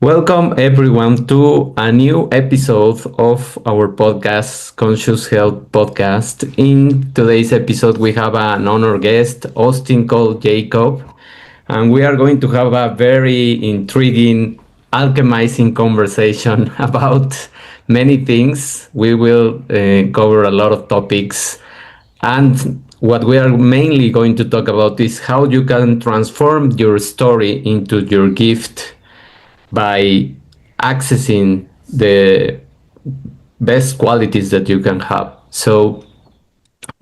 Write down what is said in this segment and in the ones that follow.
Welcome everyone to a new episode of our podcast, Conscious Health Podcast. In today's episode, we have an honored guest, Austin Cole Jacob, and we are going to have a very intriguing, alchemizing conversation about many things. We will cover a lot of topics, and what we are mainly going to talk about is how you can transform your story into your gift by accessing the best qualities that you can have. So,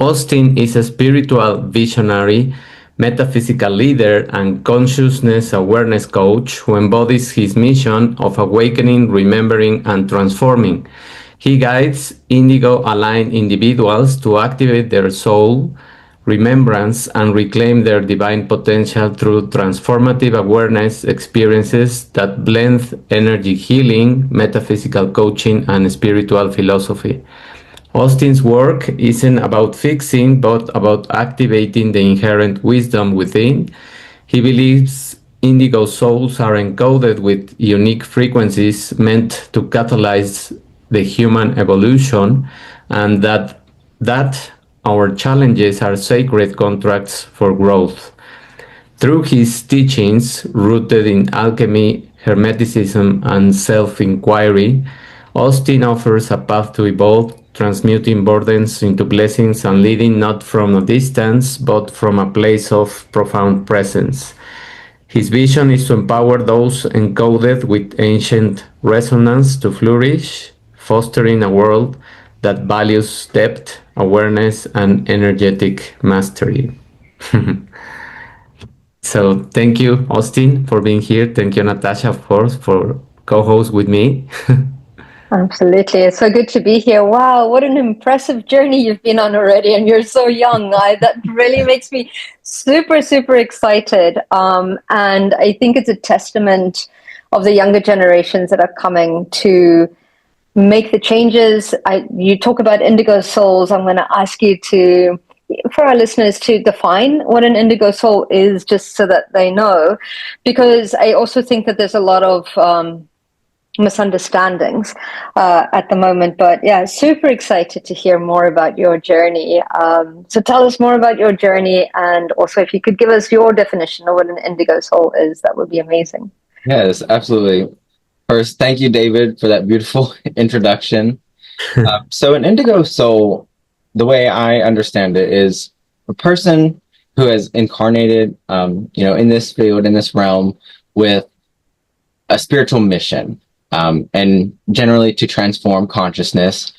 Austin is a spiritual visionary, metaphysical leader, and consciousness awareness coach who embodies his mission of awakening, remembering, and transforming. He guides Indigo aligned individuals to activate their soul, remembrance, and reclaim their divine potential through transformative awareness experiences that blend energy healing, metaphysical coaching, and spiritual philosophy. Austin's work isn't about fixing, but about activating the inherent wisdom within. He believes indigo souls are encoded with unique frequencies meant to catalyze the human evolution, and that our challenges are sacred contracts for growth. Through his teachings, rooted in alchemy, hermeticism, and self inquiry, Austin offers a path to evolve, transmuting burdens into blessings and leading not from a distance, but from a place of profound presence. His vision is to empower those encoded with ancient resonance to flourish, fostering a world that values depth, awareness, and energetic mastery. So thank you, Austin, for being here. Thank you, Natasha, of course, for co-host with me. Absolutely. It's so good to be here. Wow, what an impressive journey you've been on already, and you're so young. That really makes me super, super excited. And I think it's a testament of the younger generations that are coming to make the changes. You talk about indigo souls. I'm going to ask you to, for our listeners, to define what an indigo soul is, just so that they know, because I also think that there's a lot of misunderstandings at the moment. But yeah, super excited to hear more about your journey. So tell us more about your journey, and also if you could give us your definition of what an indigo soul is, that would be amazing. Yes, absolutely. First, thank you, David, for that beautiful introduction. So an indigo soul, the way I understand it, is a person who has incarnated, in this field, in this realm, with a spiritual mission, and generally to transform consciousness.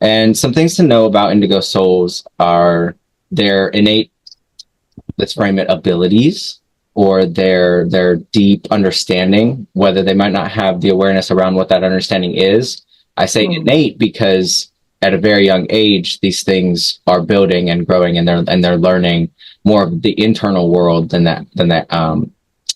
And some things to know about indigo souls are their innate, let's frame it, abilities, or their deep understanding, whether they might not have the awareness around what that understanding is. I say innate because at a very young age, these things are building and growing, and they're learning more of the internal world than that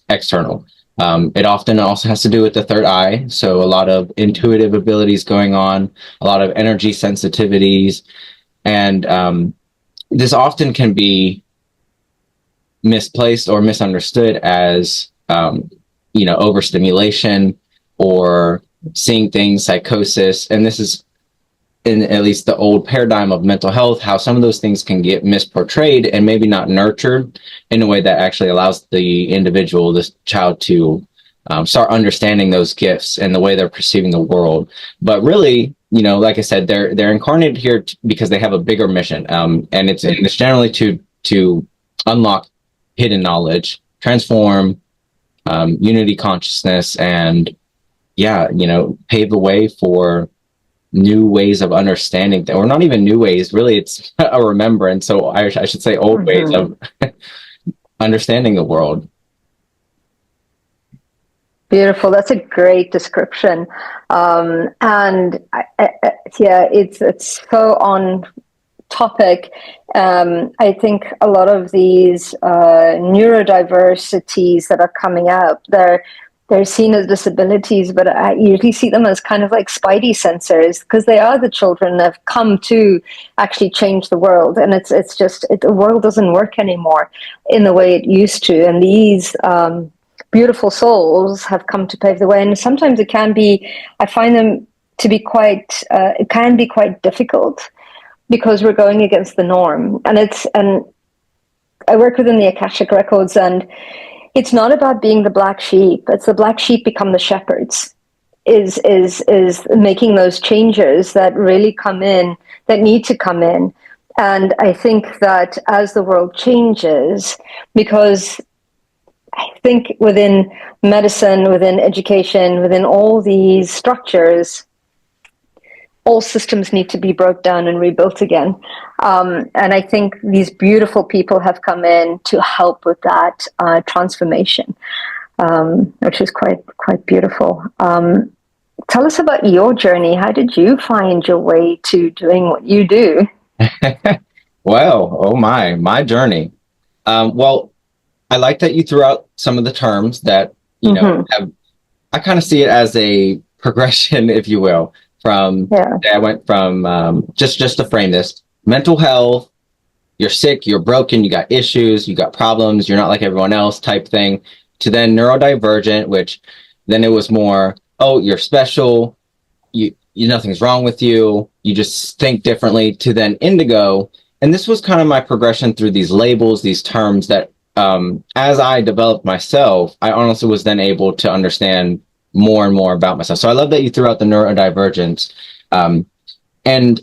external. It often also has to do with the third eye, so a lot of intuitive abilities going on, a lot of energy sensitivities, and this often can be misplaced or misunderstood as overstimulation or seeing things, psychosis. And this is, in at least the old paradigm of mental health, how some of those things can get misportrayed and maybe not nurtured in a way that actually allows the individual, this child, to start understanding those gifts and the way they're perceiving the world. But really, like I said, they're incarnated here because they have a bigger mission, and it's generally to unlock hidden knowledge, transform unity consciousness, and pave the way for new ways of understanding, or not even new ways, really it's a remembrance. So I should say old ways of understanding the world. Beautiful. That's a great description. And it's so on topic. I think a lot of these neurodiversities that are coming up, they're seen as disabilities, but I usually see them as kind of like spidey sensors, because they are the children that have come to actually change the world. And the world doesn't work anymore in the way it used to. And these beautiful souls have come to pave the way. And sometimes it can be, I find them to be quite, it can be quite difficult because we're going against the norm. And I work within the Akashic Records, and it's not about being the black sheep. It's the black sheep become the shepherds, is making those changes that really come in, that need to come in. And I think that as the world changes, because I think within medicine, within education, within all these structures, all systems need to be broke down and rebuilt again. And I think these beautiful people have come in to help with that transformation, which is quite beautiful. Tell us about your journey. How did you find your way to doing what you do? Well, oh my journey. Well, I like that you threw out some of the terms that, you know, I kind of see it as a progression, if you will, from, I went from, just to frame this, mental health, you're sick, you're broken, you got issues, you got problems, you're not like everyone else type thing, to then neurodivergent, which then it was more, oh, you're special, you nothing's wrong with you, you just think differently, to then indigo. And this was kind of my progression through these labels, these terms that, as I developed myself, I honestly was then able to understand more and more about myself. So I love that you threw out the neurodivergence, and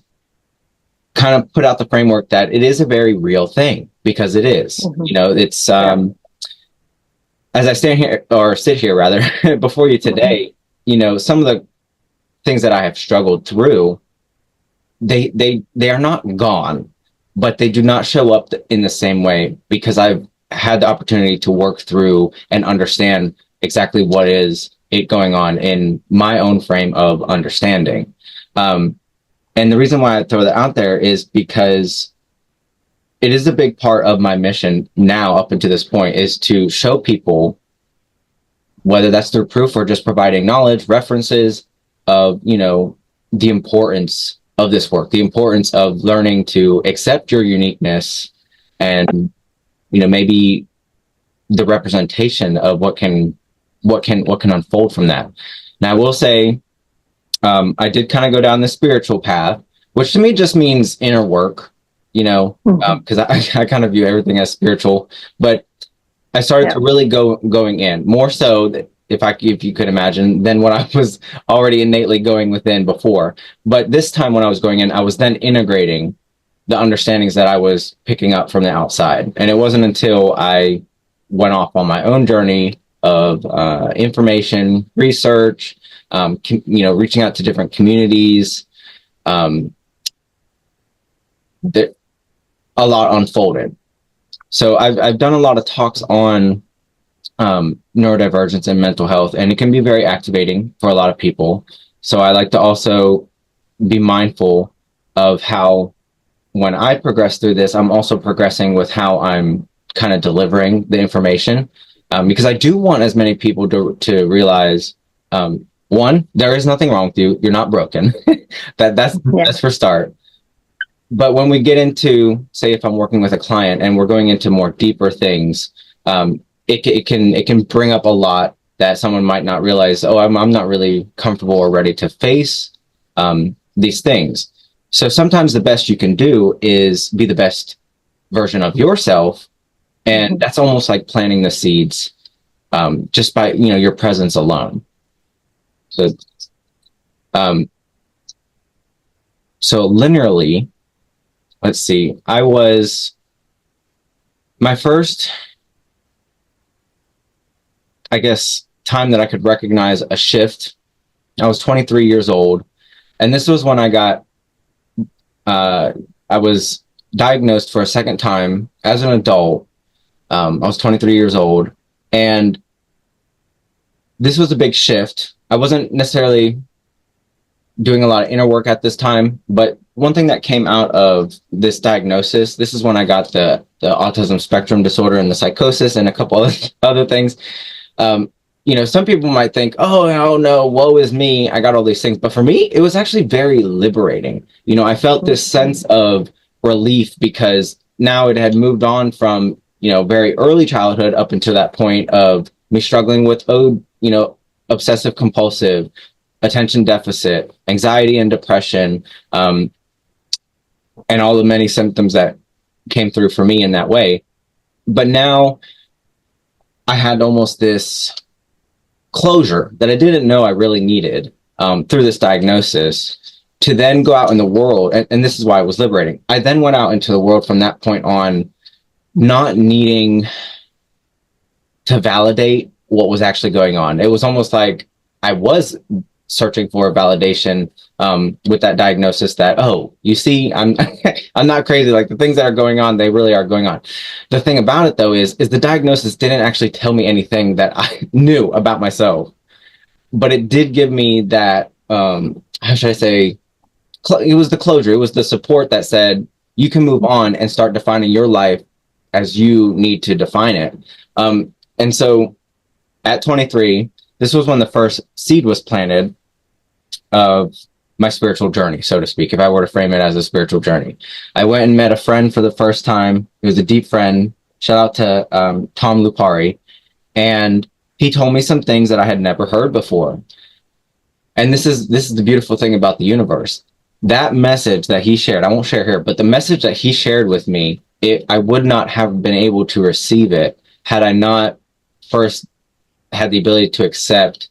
kind of put out the framework that it is a very real thing, because it is. You know, it's, as I stand here, or sit here rather, before you today, you know, some of the things that I have struggled through, they are not gone, but they do not show up in the same way, because I've had the opportunity to work through and understand exactly what is it going on in my own frame of understanding. And the reason why I throw that out there is because it is a big part of my mission now up until this point, is to show people, whether that's through proof or just providing knowledge, references of, you know, the importance of this work, the importance of learning to accept your uniqueness, and, you know, maybe the representation of what can unfold from that. Now, I will say, I did kind of go down the spiritual path, which to me just means inner work, you know, because I kind of view everything as spiritual, but I started to really going in more so that if you could imagine, than what I was already innately going within before. But this time when I was going in, I was then integrating the understandings that I was picking up from the outside. And it wasn't until I went off on my own journey of information, research, you know, reaching out to different communities, that a lot unfolded. So I've done a lot of talks on neurodivergence and mental health, and it can be very activating for a lot of people. So I like to also be mindful of how, when I progress through this, I'm also progressing with how I'm kind of delivering the information, because I do want as many people to realize, one, there is nothing wrong with you. You're not broken. That's for start. But when we get into, say, if I'm working with a client and we're going into more deeper things, it can bring up a lot that someone might not realize. Oh, I'm not really comfortable or ready to face these things. So sometimes the best you can do is be the best version of yourself, and that's almost like planting the seeds, just by, you know, your presence alone. So, so linearly, let's see, my first, I guess, time that I could recognize a shift, I was 23 years old. And this was when I got, I was diagnosed for a second time as an adult. I was 23 years old, and this was a big shift. I wasn't necessarily doing a lot of inner work at this time, but one thing that came out of this diagnosis, this is when I got the autism spectrum disorder and the psychosis and a couple other things. You know, some people might think, oh no, woe is me, I got all these things. But for me, it was actually very liberating. You know, I felt this sense of relief, because now it had moved on from, you know, very early childhood up until that point of me struggling with, obsessive compulsive, attention deficit, anxiety and depression, and all the many symptoms that came through for me in that way. But now I had almost this closure that I didn't know I really needed through this diagnosis to then go out in the world. And this is why it was liberating. I then went out into the world from that point on, not needing to validate what was actually going on. It was almost like I was searching for validation with that diagnosis that, oh, you see, I'm I'm not crazy. Like, the things that are going on, they really are going on. The thing about it, though, is the diagnosis didn't actually tell me anything that I knew about myself, but it did give me that, how should I say, it was the closure. It was the support that said, you can move on and start defining your life as you need to define it. And so at 23, this was when the first seed was planted of my spiritual journey, so to speak, if I were to frame it as a spiritual journey. I went and met a friend for the first time. He was a deep friend. Shout out to Tom Lupari. And he told me some things that I had never heard before. And this is the beautiful thing about the universe. That message that he shared, I won't share here, but the message that he shared with me, I would not have been able to receive it had I not first had the ability to accept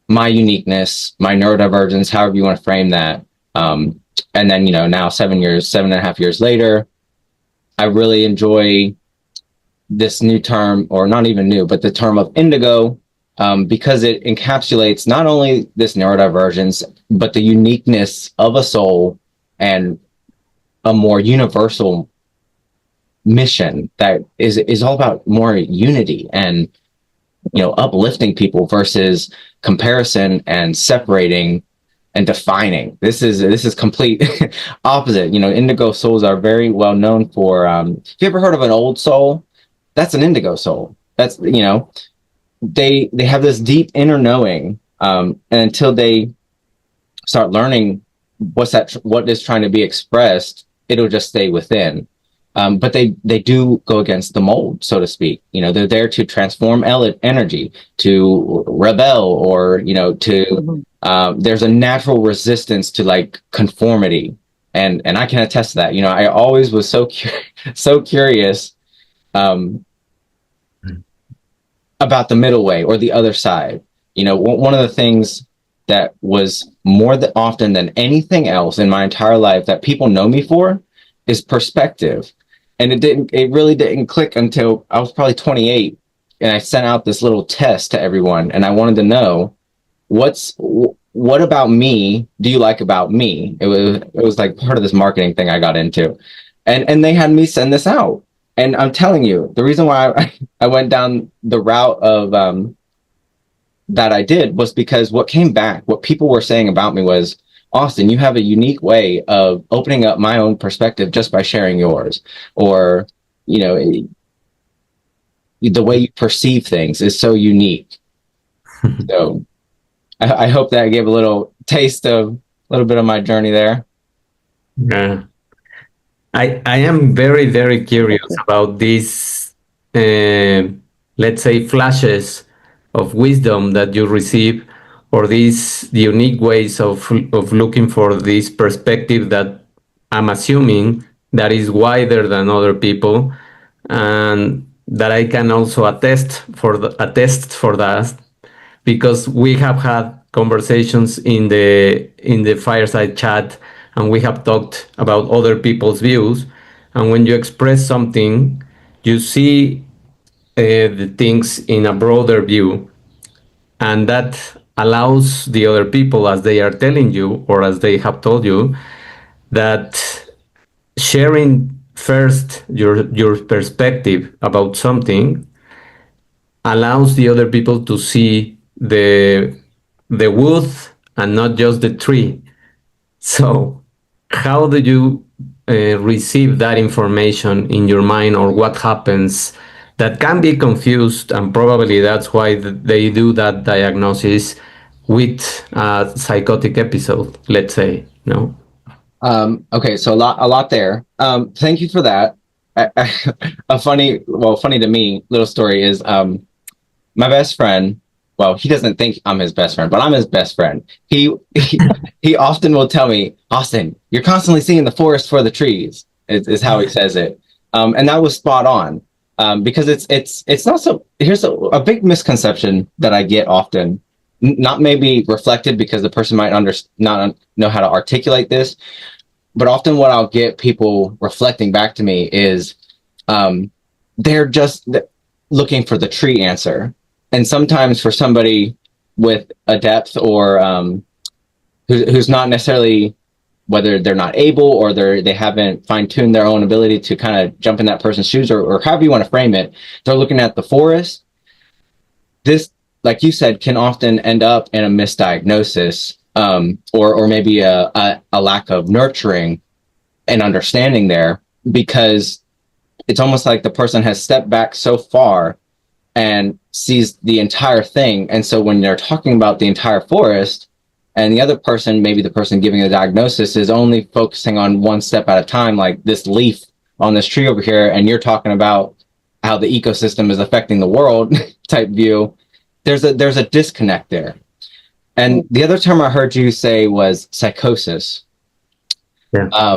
my uniqueness, my neurodivergence, however you want to frame that. And then, now 7.5 years later, I really enjoy this new term, or not even new, but the term of indigo, because it encapsulates not only this neurodivergence, but the uniqueness of a soul and a more universal mission that is all about more unity and uplifting people versus comparison and separating and defining. This is complete opposite. Indigo souls are very well known for, if you ever heard of an old soul, that's an indigo soul. That's, they have this deep inner knowing, and until they start learning what is trying to be expressed, it'll just stay within. But they do go against the mold, so to speak. They're there to transform energy, to rebel, or to there's a natural resistance to like conformity, and I can attest to that. I always was so curious about the middle way or the other side. One of the things that was more often than anything else in my entire life that people know me for is perspective. And it really didn't click until I was probably 28, and I sent out this little test to everyone, and I wanted to know what about me do you like about me? It was like part of this marketing thing I got into, and they had me send this out. And I'm telling you, the reason why I went down the route of that I did was because what came back, what people were saying about me was, Austin, you have a unique way of opening up my own perspective just by sharing yours. Or, the way you perceive things is so unique. So I hope that gave a little taste of a little bit of my journey there. Yeah. I am very, very curious about these, let's say, flashes of wisdom that you receive, or these unique ways of looking for this perspective that I'm assuming that is wider than other people, and that I can also attest for that, because we have had conversations in the fireside chat, and we have talked about other people's views. And when you express something, you see the things in a broader view, and that allows the other people, as they are telling you or as they have told you, that sharing first your perspective about something allows the other people to see the wood and not just the tree. So how do you receive that information in your mind, or what happens that can be confused? And probably that's why they do that diagnosis with a psychotic episode, let's say, no? Okay, so a lot there. Thank you for that. A funny to me little story is my best friend, well, he doesn't think I'm his best friend, but I'm his best friend. He often will tell me, Austin, you're constantly seeing the forest for the trees, is how he says it. And that was spot on. Because it's not so, here's a big misconception that I get often, not maybe reflected because the person might not know how to articulate this, but often what I'll get people reflecting back to me is they're just looking for the tree answer. And sometimes for somebody with a depth or who's not necessarily, whether they're not able or they haven't fine-tuned their own ability to kind of jump in that person's shoes, or however you want to frame it, they're looking at the forest. This, like you said, can often end up in a misdiagnosis, or maybe a lack of nurturing and understanding there, because it's almost like the person has stepped back so far and sees the entire thing. And so when they're talking about the entire forest, and the other person, maybe the person giving the diagnosis, is only focusing on one step at a time, like this leaf on this tree over here, and you're talking about how the ecosystem is affecting the world type view, there's a disconnect there. And the other term I heard you say was psychosis. Yeah.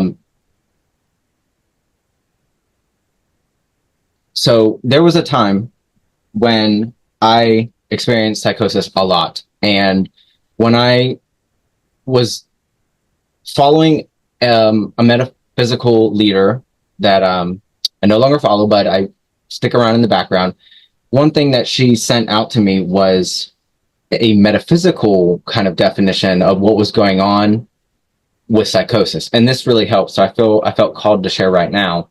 So there was a time when I experienced psychosis a lot. And when I was following a metaphysical leader that I no longer follow, but I stick around in the background, one thing that she sent out to me was a metaphysical kind of definition of what was going on with psychosis. And this really helped. So I felt called to share right now.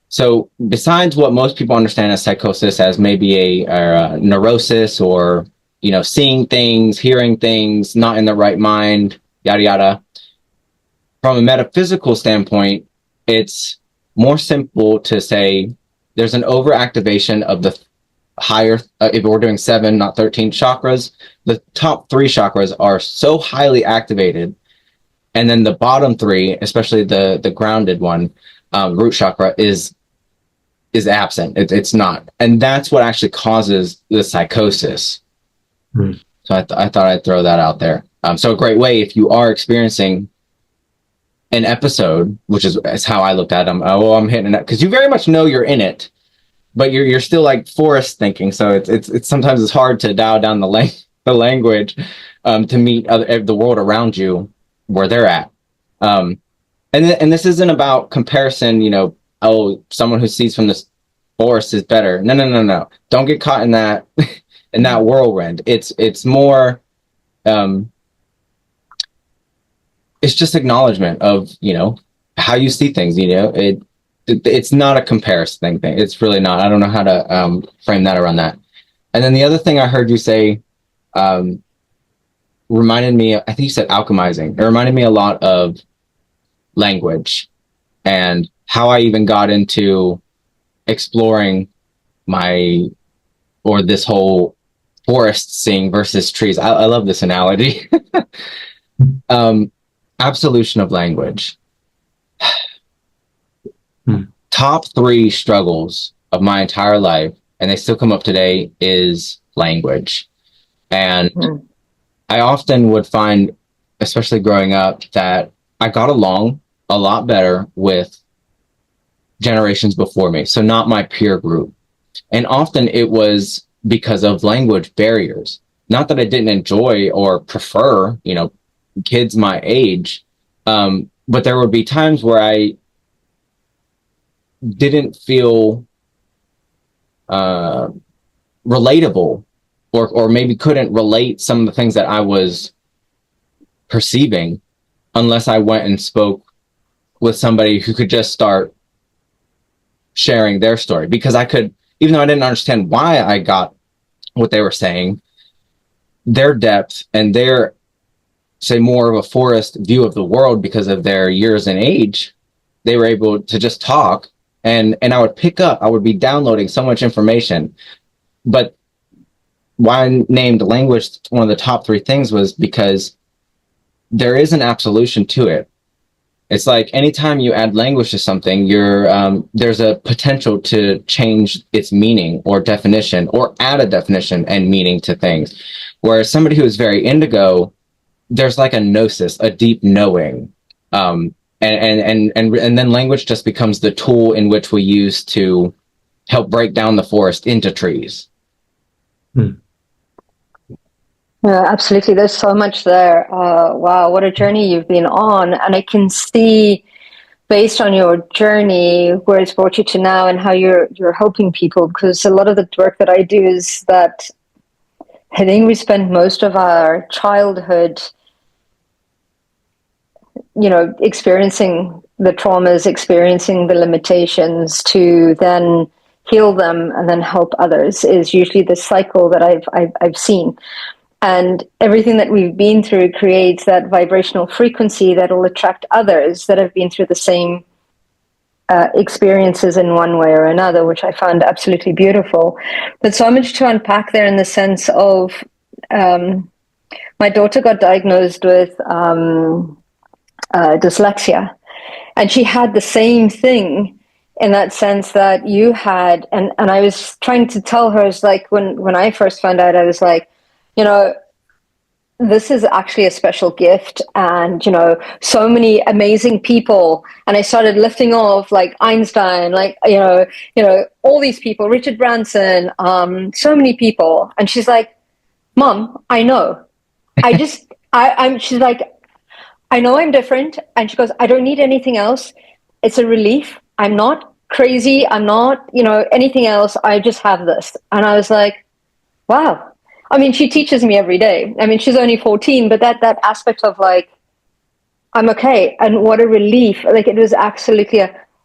So besides what most people understand as psychosis, as maybe a neurosis, or, you know, seeing things, hearing things, not in the right mind, yada, yada. From a metaphysical standpoint, it's more simple to say there's an overactivation of the higher, if we're doing 7, not 13 chakras, the top 3 chakras are so highly activated. And then the bottom 3, especially the grounded one, root chakra, is absent. It's not. And that's what actually causes the psychosis. So I thought I'd throw that out there. So a great way, if you are experiencing an episode, which is how I looked at them, I'm hitting it, because you very much know you're in it, but you're still like forest thinking. So it's sometimes it's hard to dial down the language to meet the world around you where they're at. And this isn't about comparison, you know, oh, someone who sees from this forest is better. No. Don't get caught in that in that whirlwind. It's more it's just acknowledgement of, you know, how you see things. You know, it's not a comparison thing. It's really not. I don't know how to frame that around that. And then the other thing I heard you say reminded me, I think you said alchemizing. It reminded me a lot of language and how I even got into exploring this whole forest seeing versus trees. I love this analogy. Absolution of language. Top 3 struggles of my entire life, and they still come up today, is language. And I often would find, especially growing up, that I got along a lot better with generations before me, so not my peer group. And often it was because of language barriers. Not that I didn't enjoy or prefer, you know, kids my age, but there would be times where I didn't feel relatable, or maybe couldn't relate some of the things that I was perceiving unless I went and spoke with somebody who could just start sharing their story. Because I could, even though I didn't understand why I got what they were saying, their depth and their, say, more of a forest view of the world because of their years and age, they were able to just talk, and I would pick up, I would be downloading so much information. But why I named language one of the top 3 things was because there is an absolution to it. It's like anytime you add language to something, there's a potential to change its meaning or definition, or add a definition and meaning to things. Whereas somebody who is very indigo, there's like a gnosis, a deep knowing. And then language just becomes the tool in which we use to help break down the forest into trees. Yeah, absolutely. There's so much there. Wow, what a journey you've been on. And I can see, based on your journey, where it's brought you to now and how you're helping people, because a lot of the work that I do is that I think we spend most of our childhood, experiencing the traumas, experiencing the limitations, to then heal them and then help others is usually the cycle that I've seen. And everything that we've been through creates that vibrational frequency that will attract others that have been through the same experiences in one way or another, which I found absolutely beautiful. But so much to unpack there, in the sense of my daughter got diagnosed with dyslexia, and she had the same thing, in that sense that you had. And I was trying to tell her, it's like, when I first found out, I was like, this is actually a special gift, and so many amazing people. And I started lifting off like Einstein, like all these people, Richard Branson, so many people. And she's like, Mom, I know. She's like, I know I'm different. And she goes, I don't need anything else. It's a relief. I'm not crazy. I'm not, anything else. I just have this. And I was like, wow. I mean, she teaches me every day. I mean, she's only 14, but that aspect of like, I'm okay. And what a relief. Like, it was absolutely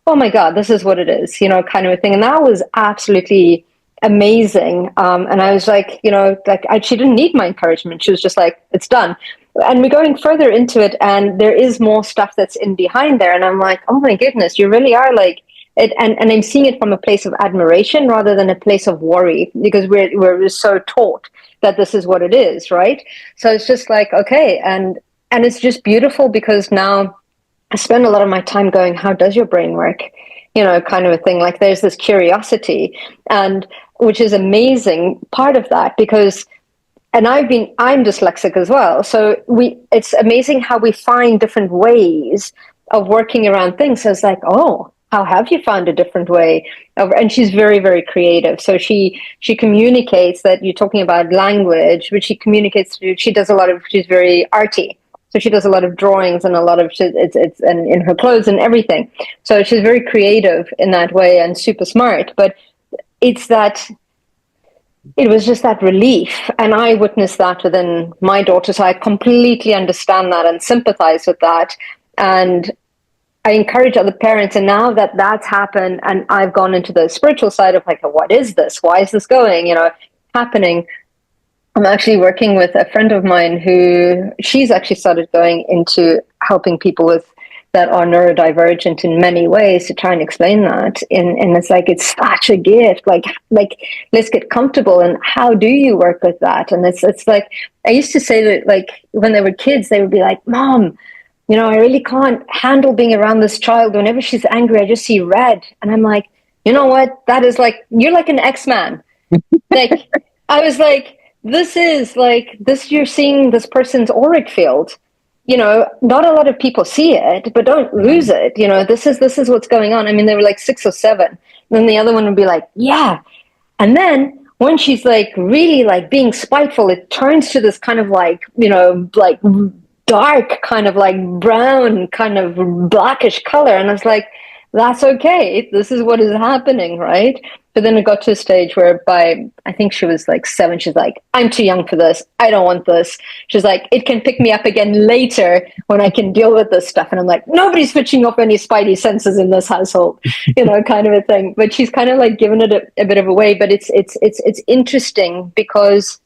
oh my God, this is what it is, kind of a thing. And that was absolutely amazing. And I was like, she didn't need my encouragement. She was just like, it's done. And we're going further into it, and there is more stuff that's in behind there. And I'm like, oh my goodness, you really are like it. And I'm seeing it from a place of admiration rather than a place of worry, because we're so taught that this is what it is, right? So it's just like, okay. And it's just beautiful, because now I spend a lot of my time going, how does your brain work? Kind of a thing. Like, there's this curiosity, and which is amazing part of that, because I'm dyslexic as well. So it's amazing how we find different ways of working around things. So it's like, oh, how have you found a different way? And she's very, very creative. So she communicates that you're talking about language, which she communicates through. She's very arty. So she does a lot of drawings and a lot of it's and in her clothes and everything. So she's very creative in that way and super smart. But it was just that relief. And I witnessed that within my daughter. So I completely understand that and sympathize with that. And I encourage other parents. And now that that's happened, and I've gone into the spiritual side of like, what is this? Why is this happening? I'm actually working with a friend of mine who she's actually started going into helping people that are neurodivergent in many ways, to try and explain that. And it's like, it's such a gift. Like let's get comfortable. And how do you work with that? And it's like, I used to say that, like, when they were kids, they would be like, Mom, I really can't handle being around this child. Whenever she's angry, I just see red. And I'm like, you know what? That is like, you're like an X-Man. Like, I was like, this is like this, you're seeing this person's auric field. Not a lot of people see it, but don't lose it. This is what's going on. I mean, they were like 6 or 7. And then the other one would be like, yeah. And then when she's like really like being spiteful, it turns to this kind of like, like dark kind of like brown kind of blackish color. And I was like, that's okay. This is what is happening, right? But then it got to a stage where I think she was like 7, she's like, I'm too young for this. I don't want this. She's like, it can pick me up again later when I can deal with this stuff. And I'm like, nobody's switching off any spidey senses in this household, kind of a thing. But she's kind of like given it a bit of a way. But it's interesting, because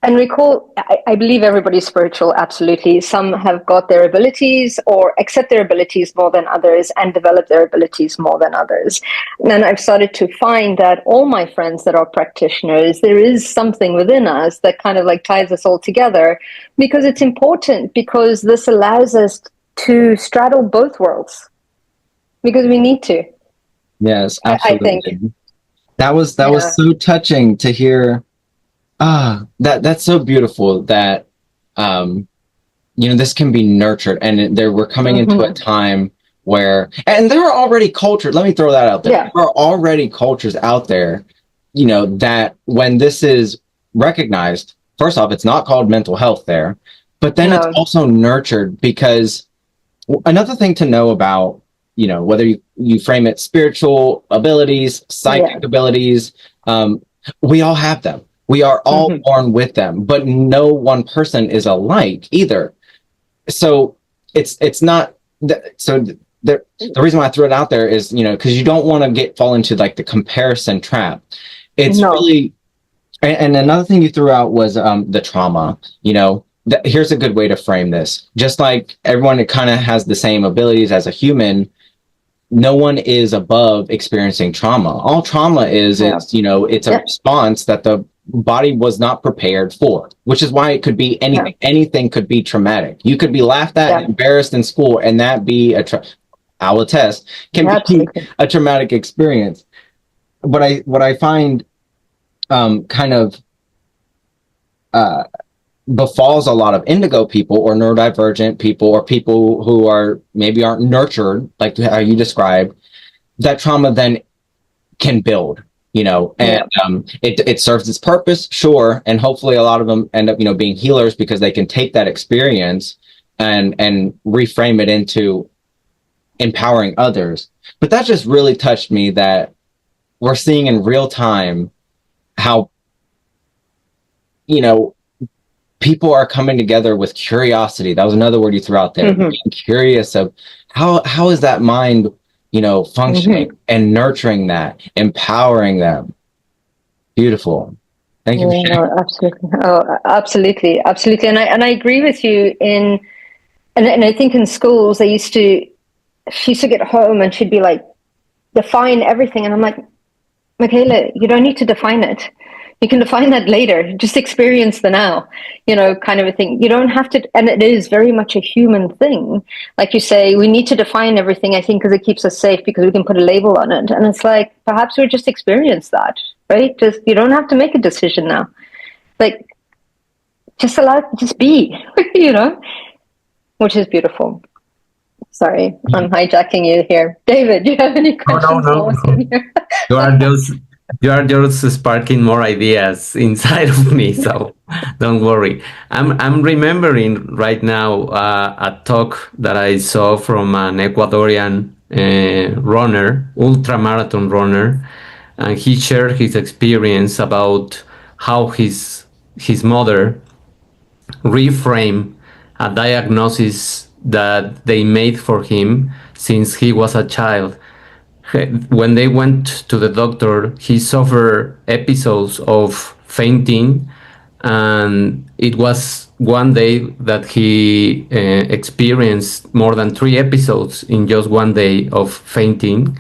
And recall, I believe everybody's spiritual, absolutely. Some have got their abilities or accept their abilities more than others and develop their abilities more than others. And I've started to find that all my friends that are practitioners, there is something within us that kind of like ties us all together, because it's important, because this allows us to straddle both worlds, because we need to. Yes, I think. absolutely. That Yeah. was so touching to hear. That's so beautiful that this can be nurtured, and there we're coming into a time where, and there are already cultures. Let me throw that out there. Yeah. There are already cultures out there, that when this is recognized, first off, it's not called mental health there, but then it's No. also nurtured, because another thing to know about, whether you frame it spiritual abilities, psychic abilities, we all have them. We are all born with them, but no one person is alike either. So it's not so the reason why I threw it out there is, because you don't want to fall into like the comparison trap. It's really, and another thing you threw out was the trauma. Here's a good way to frame this. Just like everyone kind of has the same abilities as a human, no one is above experiencing trauma. All trauma is it's a response that the body was not prepared for, which is why it could be anything. Anything could be traumatic. You could be laughed at and embarrassed in school, and that be I'll attest, can be a traumatic experience. What I find kind of befalls a lot of indigo people or neurodivergent people or people who aren't nurtured, like how you described, that trauma then can build, and it serves its purpose, sure, and hopefully a lot of them end up being healers, because they can take that experience and reframe it into empowering others. But that just really touched me, that we're seeing in real time how people are coming together with curiosity. That was another word you threw out there. Being curious of how is that mind functioning, and nurturing that, empowering them. Beautiful. Thank you. Absolutely. Oh, absolutely. And I agree with you and I think in schools she used to get home and she'd be like, define everything. And I'm like, Michaela, you don't need to define it. You can define that later. Just experience the now, kind of a thing. You don't have to, and it is very much a human thing. Like you say, we need to define everything, I think, because it keeps us safe, because we can put a label on it. And it's like, perhaps we just experience that, right? You don't have to make a decision now. Like, just be, which is beautiful. Sorry, I'm hijacking you here. David, do you have any questions? No. You are just sparking more ideas inside of me, so don't worry. I'm remembering right now a talk that I saw from an Ecuadorian runner, ultramarathon runner, and he shared his experience about how his mother reframed a diagnosis that they made for him since he was a child. When they went to the doctor, he suffered episodes of fainting, and it was one day that he experienced more than 3 episodes in just one day of fainting.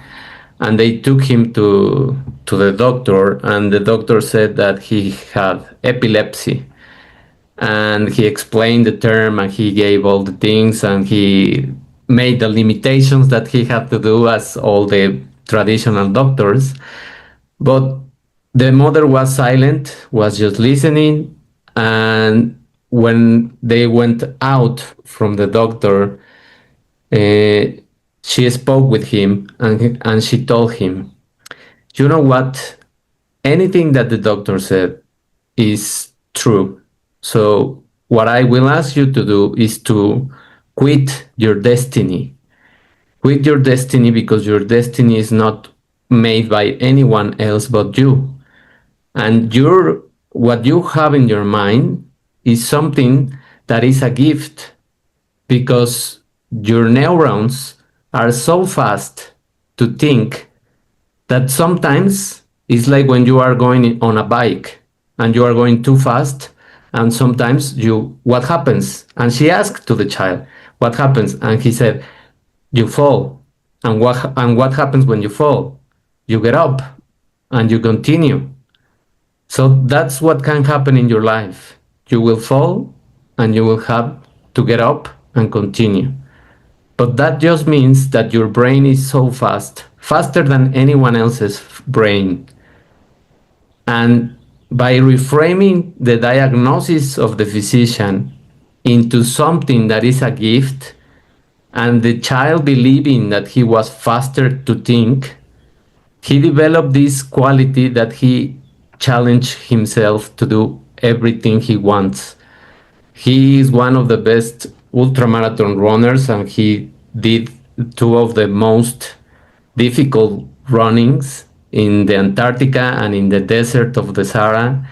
And they took him to the doctor, and the doctor said that he had epilepsy. And he explained the term, and he gave all the things, and he made the limitations that he had to do as all the traditional doctors. But the mother was silent, was just listening. And when they went out from the doctor, she spoke with him, and she told him, you know what? Anything that the doctor said is true. So what I will ask you to do is to quit your destiny. Quit your destiny, because your destiny is not made by anyone else but you. And what you have in your mind is something that is a gift, because your neurons are so fast to think that sometimes it's like when you are going on a bike and you are going too fast, And sometimes what happens? And she asked to the child, what happens? And he said, you fall. And what happens when you fall? You get up and you continue. So that's what can happen in your life. You will fall and you will have to get up and continue. But that just means that your brain is so fast, faster than anyone else's brain. And by reframing the diagnosis of the physician into something that is a gift, and the child believing that he was faster to think, he developed this quality that he challenged himself to do everything he wants. He is one of the best ultramarathon runners, and he did two of the most difficult runnings in the Antarctica and in the desert of the Sahara.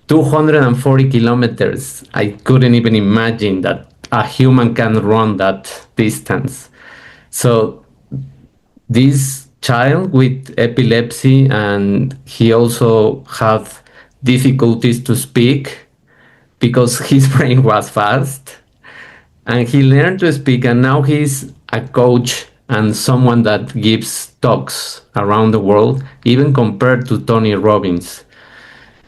240 kilometers. I couldn't even imagine that a human can run that distance. So this child with epilepsy, and he also had difficulties to speak because his brain was fast, and he learned to speak, and now he's a coach and someone that gives talks around the world, even compared to Tony Robbins.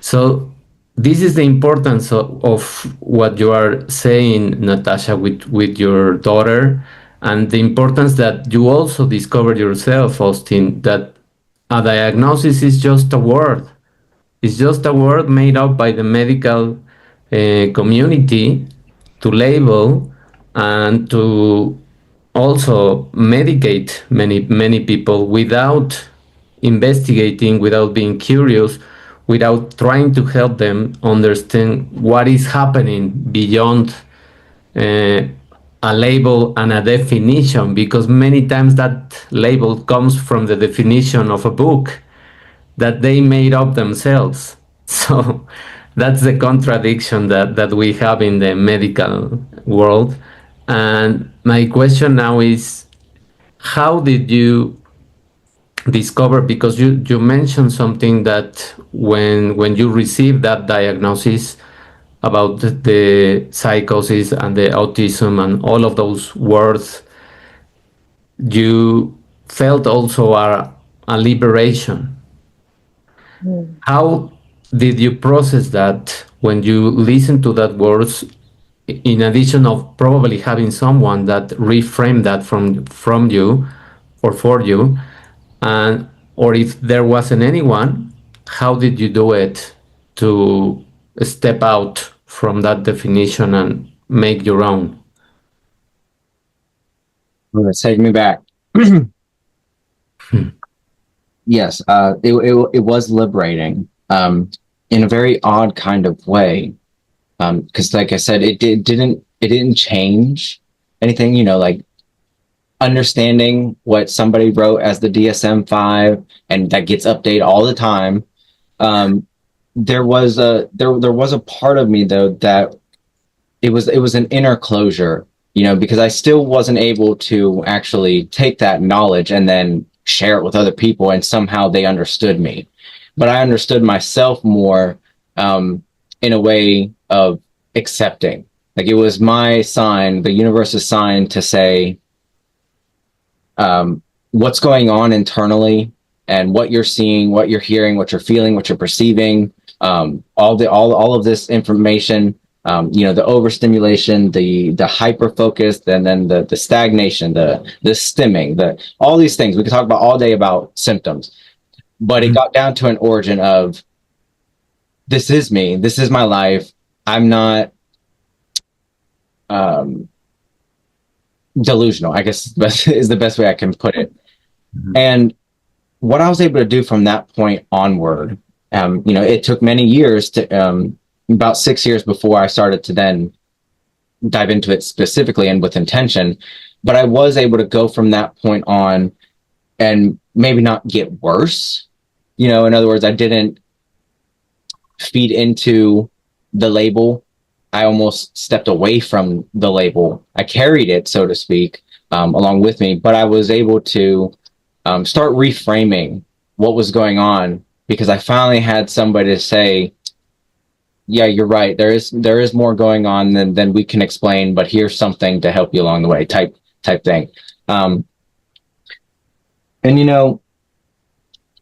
So this is the importance of what you are saying, Natasha, with your daughter, and the importance that you also discovered yourself, Austin, that a diagnosis is just a word. It's just a word made up by the medical community to label and to also medicate many people without investigating, without being curious, without trying to help them understand what is happening beyond uh, a label and a definition, because many times that label comes from the definition of a book that they made up themselves. So that's the contradiction that we have in the medical world. And my question now is, how did you discover, because you mentioned something that when you received that diagnosis about the psychosis and the autism and all of those words, you felt also a liberation. How did you process that when you listen to that words, in addition of probably having someone that reframed that from you or for you, and or if there wasn't anyone, how did you do it to step out from that definition and make your own? Let's take me back. Yes, it was liberating, in a very odd kind of way, because like I said, it didn't change anything. You know, like understanding what somebody wrote as the DSM-5, and that gets updated all the time. There was a part of me though that it was an inner closure, you know, because I still wasn't able to actually take that knowledge and then share it with other people, and somehow they understood me. But I understood myself more, in a way of accepting. Like it was my sign, the universe's sign to say, what's going on internally, and what you're seeing, what you're hearing, what you're feeling, what you're perceiving, all of this information, you know, the overstimulation, the hyper focus, and then the stagnation, the stimming, all these things. We could talk about all day about symptoms, but it got down to an origin of, this is me, this is my life. I'm not delusional, I guess is the best way I can put it. And what I was able to do from that point onward, you know, it took many years to, about 6 years before I started to then dive into it specifically and with intention. But I was able to go from that point on and maybe not get worse. You know, in other words, I didn't feed into the label. I almost stepped away from the label. I carried it, so to speak, along with me, but I was able to start reframing what was going on, because I finally had somebody to say, yeah, you're right. There is more going on than we can explain, but here's something to help you along the way, type thing. Um, and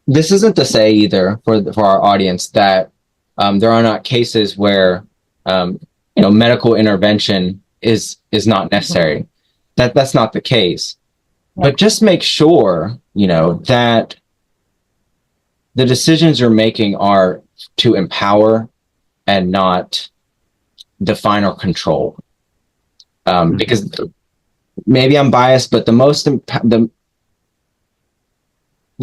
this isn't to say either for our audience that there are not cases where medical intervention is not necessary. That's not the case. But just make sure that the decisions you're making are to empower and not define or control. Because maybe I'm biased, but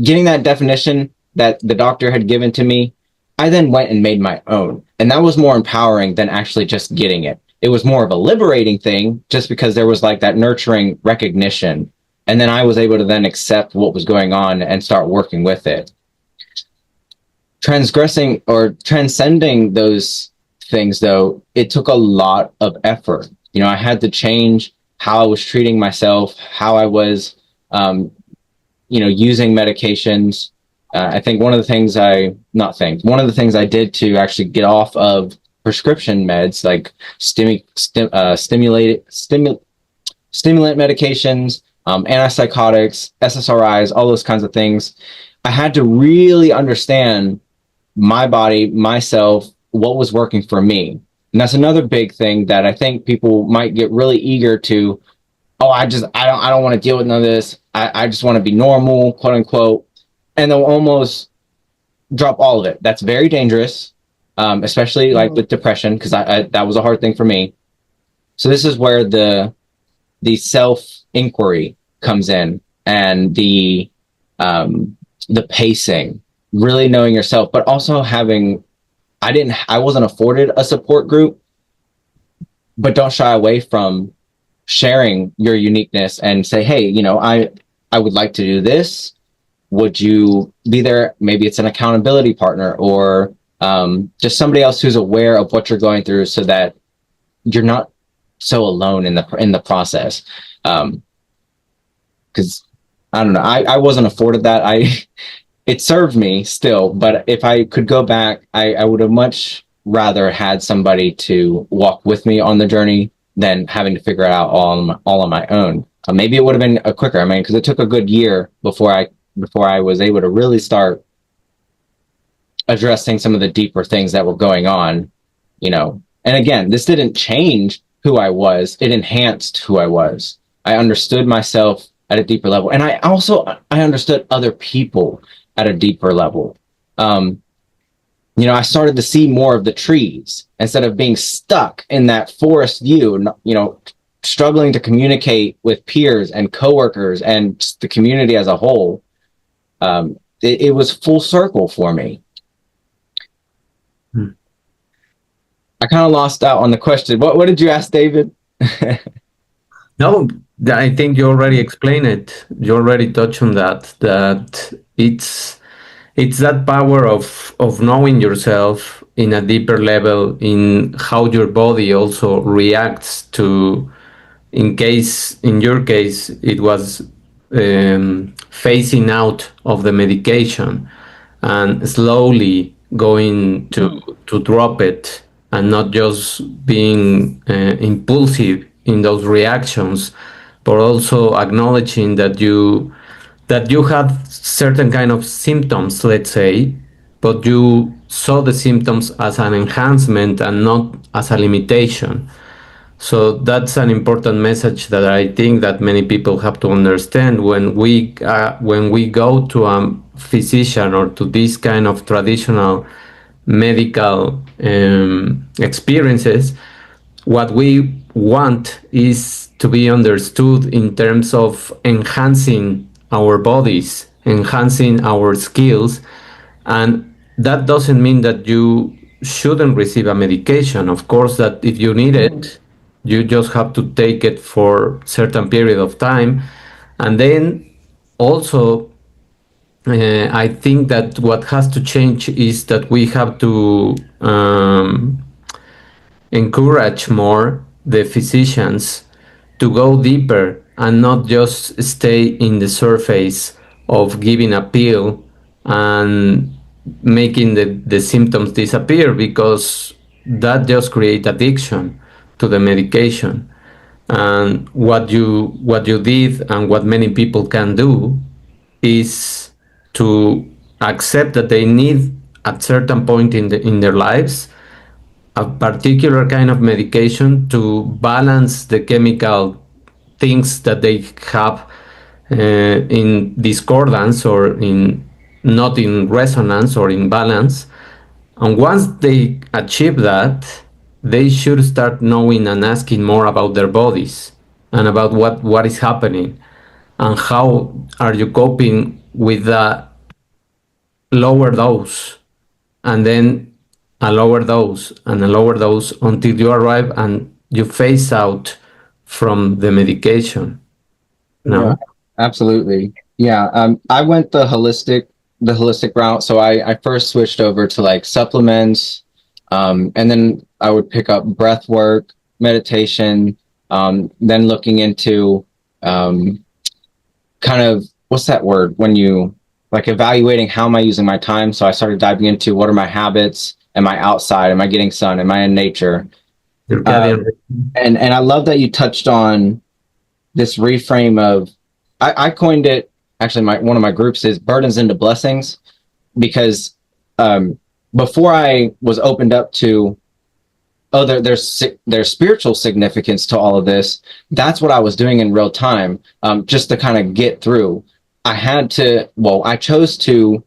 getting that definition that the doctor had given to me, I then went and made my own. And that was more empowering than actually just getting it. It was more of a liberating thing just because there was like that nurturing recognition. And then I was able to then accept what was going on and start working with it. Transgressing or transcending those things, though, it took a lot of effort. I had to change how I was treating myself, how I was, using medications. I think one of the things I did to actually get off of prescription meds, like stimulant medications, antipsychotics, SSRIs, all those kinds of things. I had to really understand my body, myself, what was working for me. And that's another big thing that I think people might get really eager to, I don't want to deal with none of this. I just want to be normal, quote unquote. And they'll almost drop all of it. That's very dangerous, especially like with depression, because that was a hard thing for me. So this is where the self-inquiry comes in, and the pacing, really knowing yourself, but also having, I wasn't afforded a support group, but don't shy away from sharing your uniqueness and say, hey, I would like to do this. Would you be there? Maybe it's an accountability partner or just somebody else who's aware of what you're going through, so that you're not so alone in the process. Because I don't know, I wasn't afforded that. It served me still, but if I could go back, I would have much rather had somebody to walk with me on the journey than having to figure it out all on my own. Maybe it would have been quicker. I mean, because it took a good year before I was able to really start addressing some of the deeper things that were going on, And again, this didn't change who I was. It enhanced who I was. I understood myself at a deeper level. And I understood other people at a deeper level. I started to see more of the trees instead of being stuck in that forest view, struggling to communicate with peers and coworkers and the community as a whole. It was full circle for me. I kind of lost out on the question. What did you ask, David? No, I think you already explained it. You already touched on that it's that power of knowing yourself in a deeper level, in how your body also reacts to, in your case, it was phasing out of the medication and slowly going to drop it, and not just being impulsive in those reactions, but also acknowledging that you had certain kind of symptoms, let's say, but you saw the symptoms as an enhancement and not as a limitation. So that's an important message that I think that many people have to understand when we go to a physician or to this kind of traditional medical experiences. What we want is to be understood in terms of enhancing our bodies, enhancing our skills, and that doesn't mean that you shouldn't receive a medication. Of course, that if you need it, you just have to take it for certain period of time. And then also, I think that what has to change is that we have to encourage more the physicians to go deeper and not just stay in the surface of giving a pill and making the symptoms disappear, because that just create addiction to the medication. And what you did and what many people can do is to accept that they need at certain point in their lives a particular kind of medication to balance the chemical things that they have in discordance or in not in resonance or in balance. And once they achieve that, they should start knowing and asking more about their bodies and about what is happening and how are you coping with the lower dose, and then a lower dose and a lower dose until you arrive and you phase out from the medication. Yeah, No? absolutely. Yeah, I went the holistic route. So I first switched over to like supplements, and then I would pick up breath work, meditation, then looking into kind of what's that word when you like evaluating how am I using my time. So I started diving into what are my habits? Am I outside? Am I getting sun? Am I in nature? Circadian. And I love that you touched on this reframe of I coined it actually one of my groups is burdens into blessings because before I was opened up to there's spiritual significance to all of this. That's what I was doing in real time, just to kind of get through. I chose to,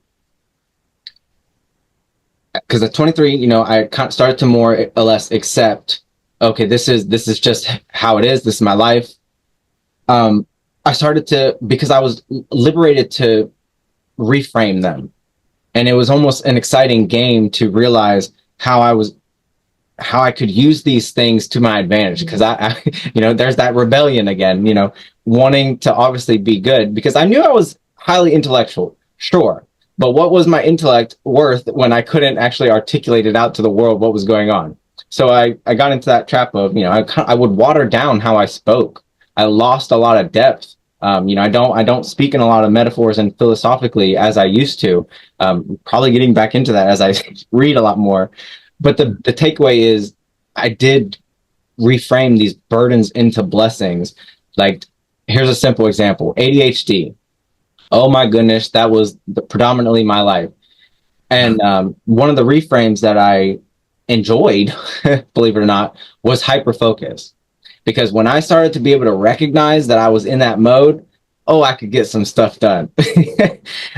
because at 23, I kind of started to more or less accept, okay, this is just how it is. This is my life. I started to, because I was liberated to reframe them. And it was almost an exciting game to realize how I could use these things to my advantage. Because I there's that rebellion again, wanting to obviously be good, because I knew I was highly intellectual, sure. But what was my intellect worth when I couldn't actually articulate it out to the world what was going on? So I got into that trap of, I would water down how I spoke. I lost a lot of depth. I don't speak in a lot of metaphors and philosophically as I used to. Probably getting back into that as I read a lot more. But the takeaway is I did reframe these burdens into blessings. Like, here's a simple example. ADHD. Oh my goodness, that was predominantly my life. And one of the reframes that I enjoyed, believe it or not, was hyperfocus. Because when I started to be able to recognize that I was in that mode, I could get some stuff done.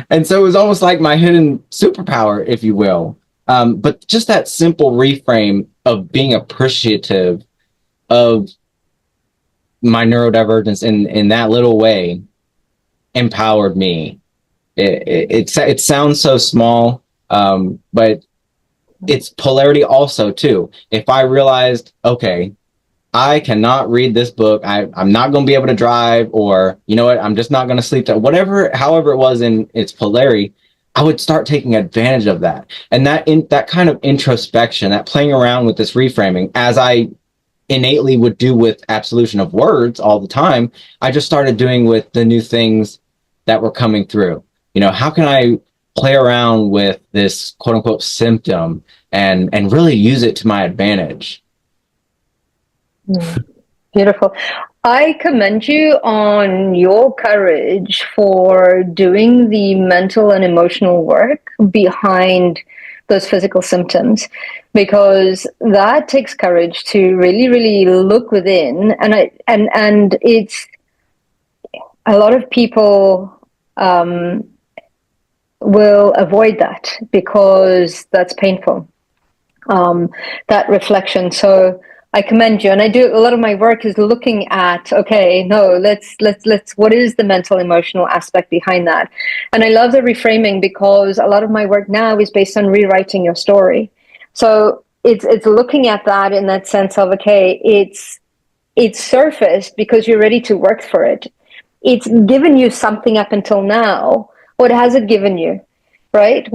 And so it was almost like my hidden superpower, if you will. But just that simple reframe of being appreciative of my neurodivergence in that little way empowered me. It sounds so small, but it's polarity also too. If I realized, okay, I cannot read this book, I'm not going to be able to drive, or you know what, I'm just not going to sleep, however it was in its polarity, I would start taking advantage of that. And that kind of introspection, that playing around with this reframing, as I innately would do with absolution of words all the time, I just started doing with the new things that were coming through. How can I play around with this quote unquote symptom and really use it to my advantage? Beautiful. I commend you on your courage for doing the mental and emotional work behind those physical symptoms, because that takes courage to really, really look within. And it's a lot of people will avoid that because that's painful, that reflection. So I commend you. And I do a lot of my work is looking at, okay, no, let's what is the mental emotional aspect behind that? And I love the reframing, because a lot of my work now is based on rewriting your story. So it's looking at that in that sense of, okay, it's surfaced because you're ready to work for it. It's given you something up until now. What has it given you? Right?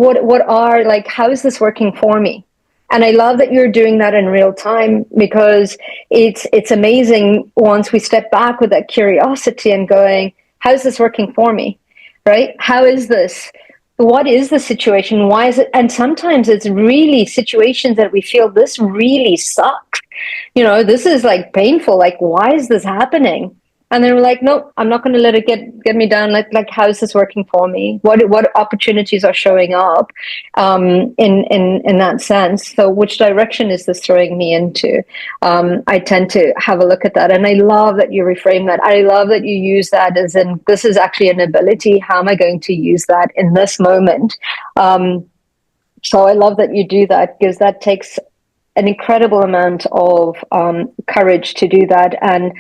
How is this working for me? And I love that you're doing that in real time, because it's amazing once we step back with that curiosity and going, how's this working for me? Right? How is this what is the situation? Why is it? And sometimes it's really situations that we feel this really sucks. This is like painful. Like, why is this happening? And then we're like, no, I'm not going to let it get me down. Like, how is this working for me? What opportunities are showing up in that sense? So, which direction is this throwing me into? I tend to have a look at that, and I love that you reframe that. I love that you use that as in this is actually an ability. How am I going to use that in this moment? So I love that you do that, because that takes an incredible amount of courage to do that. And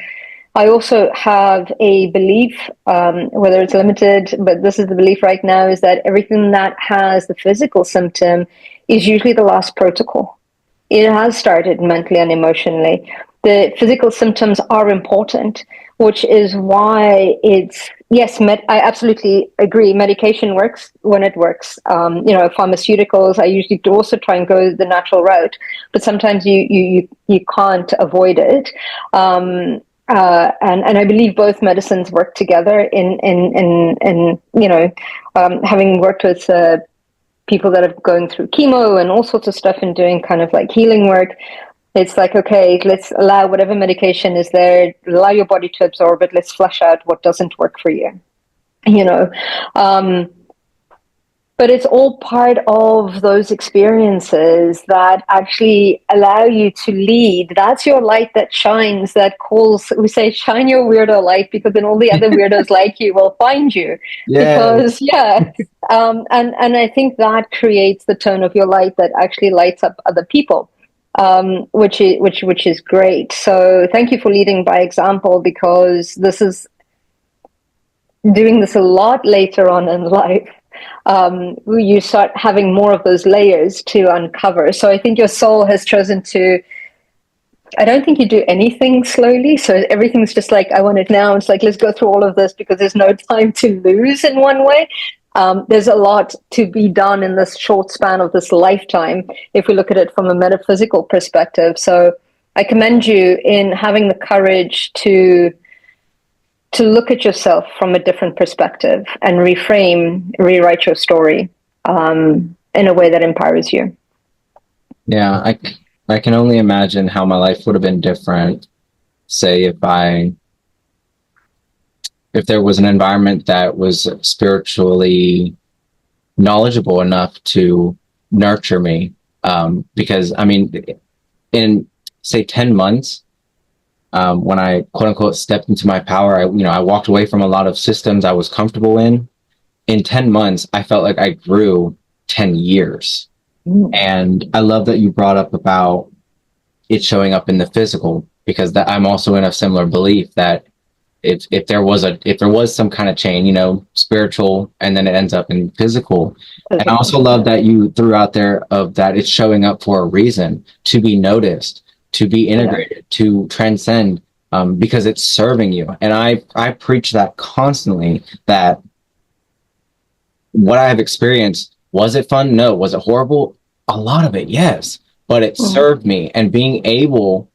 I also have a belief, whether it's limited, but this is the belief right now, is that everything that has the physical symptom is usually the last protocol. It has started mentally and emotionally. The physical symptoms are important, which is why yes, I absolutely agree. Medication works when it works. Pharmaceuticals, I usually do also try and go the natural route, but sometimes you can't avoid it. And I believe both medicines work together in having worked with people that are going through chemo and all sorts of stuff and doing kind of like healing work. It's like, okay, let's allow whatever medication is there, allow your body to absorb it. Let's flush out what doesn't work for you. But it's all part of those experiences that actually allow you to lead. That's your light that shines, that calls, we say, shine your weirdo light, because then all the other weirdos like you will find you. Because, and I think that creates the tone of your light that actually lights up other people, which is great. So thank you for leading by example, because this is doing this a lot later on in life. You start having more of those layers to uncover. So I think your soul has chosen to, I don't think you do anything slowly. So everything's just like, I want it now. It's like, let's go through all of this, because there's no time to lose in one way. There's a lot to be done in this short span of this lifetime, if we look at it from a metaphysical perspective. So I commend you in having the courage to look at yourself from a different perspective and rewrite your story in a way that empowers you. Yeah, I can only imagine how my life would have been different, say, if there was an environment that was spiritually knowledgeable enough to nurture me. Because, I mean, in, say, 10 months, when I quote unquote stepped into my power, I walked away from a lot of systems I was comfortable in. In 10 months, I felt like I grew 10 years. And I love that you brought up about it showing up in the physical, because I'm also in a similar belief that if there was some kind of chain, spiritual, and then it ends up in physical. And I also love that you threw out there of that it's showing up for a reason, to be noticed, to be integrated, to transcend, because it's serving you. And I preach that constantly, that what I have experienced, was it fun? No. Was it horrible? A lot of it, yes. But it served me, and being able,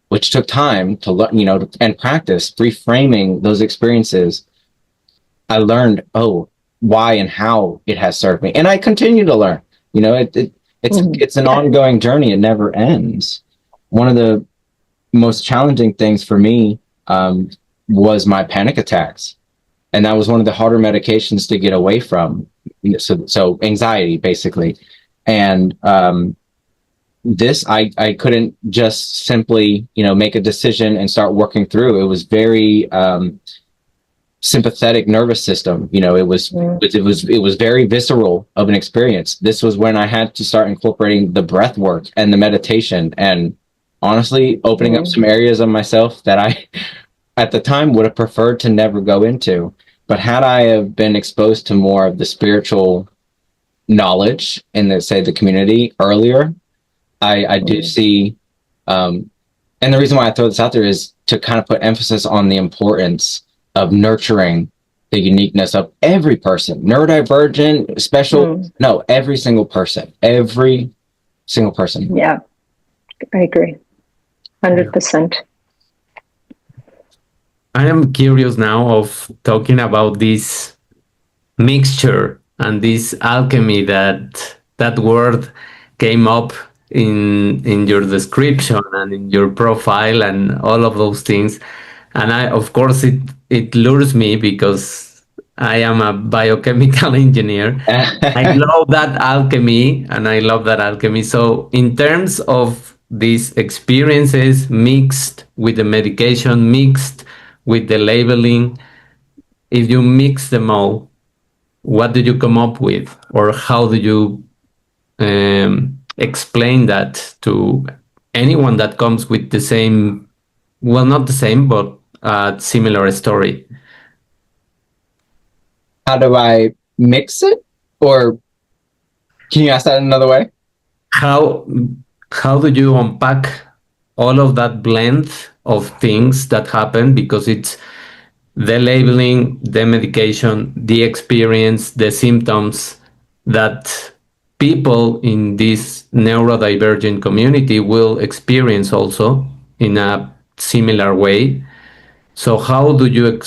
which took time to learn, and practice reframing those experiences, I learned, why and how it has served me. And I continue to learn. It's an ongoing journey. It never ends. One of the most challenging things for me was my panic attacks. And that was one of the harder medications to get away from. So anxiety, basically. And this, I couldn't just simply, make a decision and start working through. It was very sympathetic nervous system. It was very visceral of an experience. This was when I had to start incorporating the breath work and the meditation, and honestly opening up some areas of myself that I at the time would have preferred to never go into. But had I have been exposed to more of the spiritual knowledge in the community earlier, I do see, and the reason why I throw this out there is to kind of put emphasis on the importance of nurturing the uniqueness of every person, neurodivergent, special, no, every single person. Yeah, I agree. 100%. I am curious now of talking about this mixture and this alchemy, that word came up in your description and in your profile and all of those things. And I, of course, it lures me because I am a biochemical engineer. I love that alchemy, and I love that alchemy. So in terms of these experiences mixed with the medication, mixed with the labeling, if you mix them all, what do you come up with, or how do you explain that to anyone that comes with the same, well, not the same, but a similar story? How do I mix it? Or can you ask that another way? How how do you unpack all of that blend of things that happen, because it's the labeling, the medication, the experience, the symptoms that people in this neurodivergent community will experience also in a similar way. So how do you